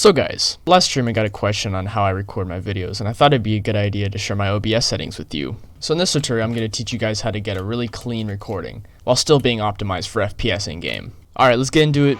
So guys, last stream I got a question on how I record my videos, and I thought it'd be a good idea to share my OBS settings with you. So in this tutorial, I'm going to teach you guys how to get a really clean recording, while still being optimized for FPS in-game. Alright, let's get into it.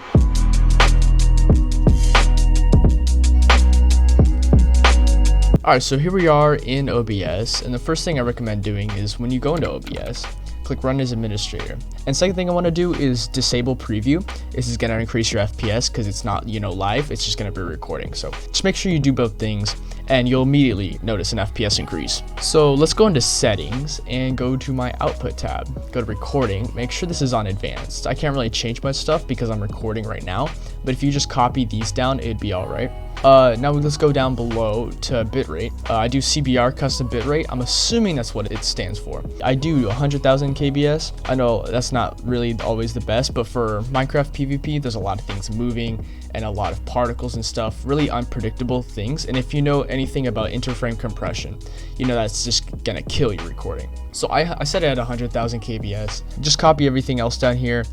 Alright, so here we are in OBS, and the first thing I recommend doing is when you go into OBS, click Run as Administrator. And second thing I want to do is disable preview. This is going to increase your FPS because it's not, live, it's just going to be recording. So just make sure you do both things and you'll immediately notice an FPS increase. So let's go into settings and go to my output tab. Go to recording, make sure this is on advanced. I can't really change my stuff because I'm recording right now, but if you just copy these down, it'd be all right. Now let's go down below to bitrate. I do CBR custom bitrate. I'm assuming that's what it stands for. I do 100,000 kbs. I know that's not really always the best, but for Minecraft PvP, there's a lot of things moving and a lot of particles and stuff, really unpredictable things. And if you know anything about interframe compression, that's just gonna kill your recording. So I set it at 100,000 kbs. Just copy everything else down here.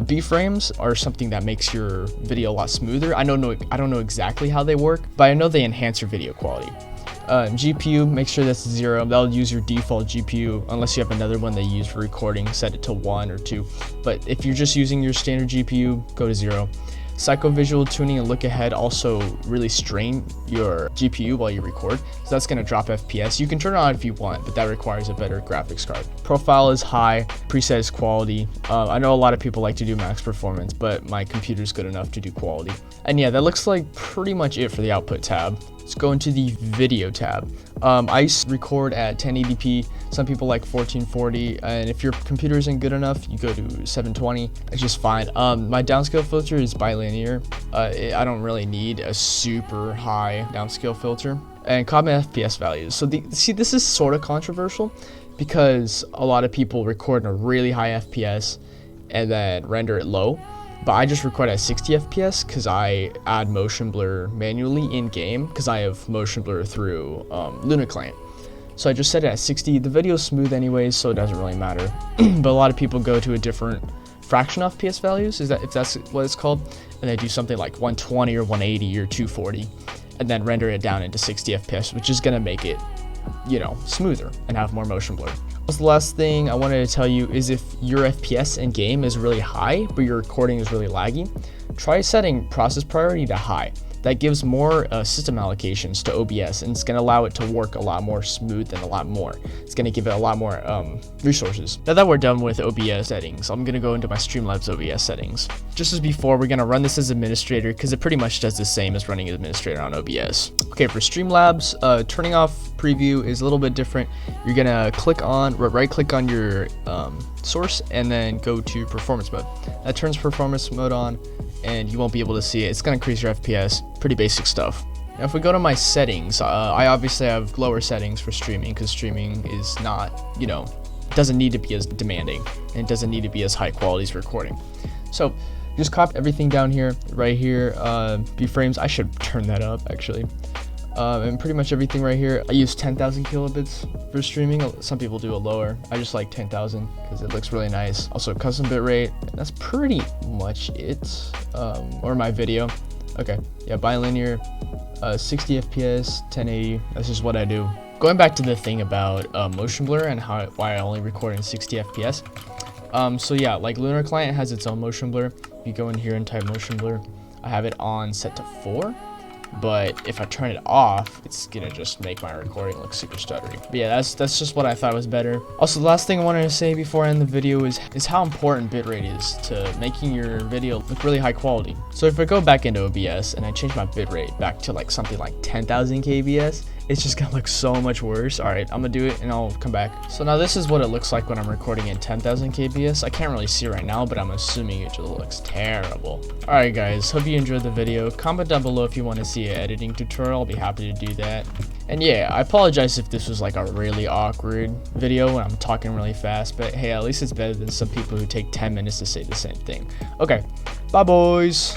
B-frames are something that makes your video a lot smoother. I don't know exactly how they work, but I know they enhance your video quality. GPU, make sure that's 0. That'll use your default GPU unless you have another one they use for recording. Set it to 1 or 2. But if you're just using your standard GPU, go to 0. Psychovisual tuning and look ahead also really strain your GPU while you record, so that's going to drop FPS. You can turn it on if you want, but that requires a better graphics card. Profile is high, preset is quality. I know a lot of people like to do max performance, but my computer's good enough to do quality. And yeah, that looks like pretty much it for the output tab. Let's go into the video tab. I record at 1080p. Some people like 1440, and if your computer isn't good enough, you go to 720. It's just fine. My downscale filter is bilinear. I don't really need a super high downscale filter. And comment FPS values. So this is sort of controversial because a lot of people record in a really high FPS and then render it low. But I just record at 60 FPS because I add motion blur manually in game because I have motion blur through Lunar Client. So I just set it at 60. The video is smooth anyways, so it doesn't really matter. But a lot of people go to a different fraction of FPS values, if that's what it's called, and they do something like 120 or 180 or 240, and then render it down into 60 FPS, which is gonna make it, smoother and have more motion blur. The last thing I wanted to tell you is if your FPS in game is really high, but your recording is really laggy, try setting process priority to high. That gives more system allocations to OBS, and it's going to allow it to work a lot more smooth and a lot more. It's going to give it a lot more resources. Now that we're done with OBS settings, I'm going to go into my Streamlabs OBS settings. Just as before, we're going to run this as administrator because it pretty much does the same as running administrator on OBS. Okay, for Streamlabs, turning off preview is a little bit different. You're going to right click on your source and then go to performance mode. That turns performance mode on, and you won't be able to see it. It's going to increase your FPS. Pretty basic stuff. Now if we go to my settings, I obviously have lower settings for streaming because streaming is not, doesn't need to be as demanding and it doesn't need to be as high quality as recording. So just copy everything down here, right here. B-frames, I should turn that up actually. And pretty much everything right here. I use 10,000 kilobits for streaming. Some people do it lower. I just like 10,000 because it looks really nice. Also custom bitrate. That's pretty much it. Or my video. Okay, yeah, bilinear, 60 FPS, 1080. That's just what I do. Going back to the thing about motion blur and why I only record in 60 FPS. So yeah, like Lunar Client has its own motion blur. If you go in here and type motion blur, I have it on set to 4. But if I turn it off, it's gonna just make my recording look super stuttery. But yeah, that's just what I thought was better. Also, the last thing I wanted to say before I end the video is how important bitrate is to making your video look really high quality. So if I go back into OBS and I change my bitrate back to like something like 10,000 kbs, it's just gonna look so much worse. All right, I'm gonna do it and I'll come back. So now this is what it looks like when I'm recording in 10,000 kbs. I can't really see it right now, but I'm assuming it just looks terrible. All right, guys, hope you enjoyed the video. Comment down below if you want to see an editing tutorial. I'll be happy to do that. And yeah, I apologize if this was like a really awkward video when I'm talking really fast, but hey, at least it's better than some people who take 10 minutes to say the same thing. Okay, bye boys.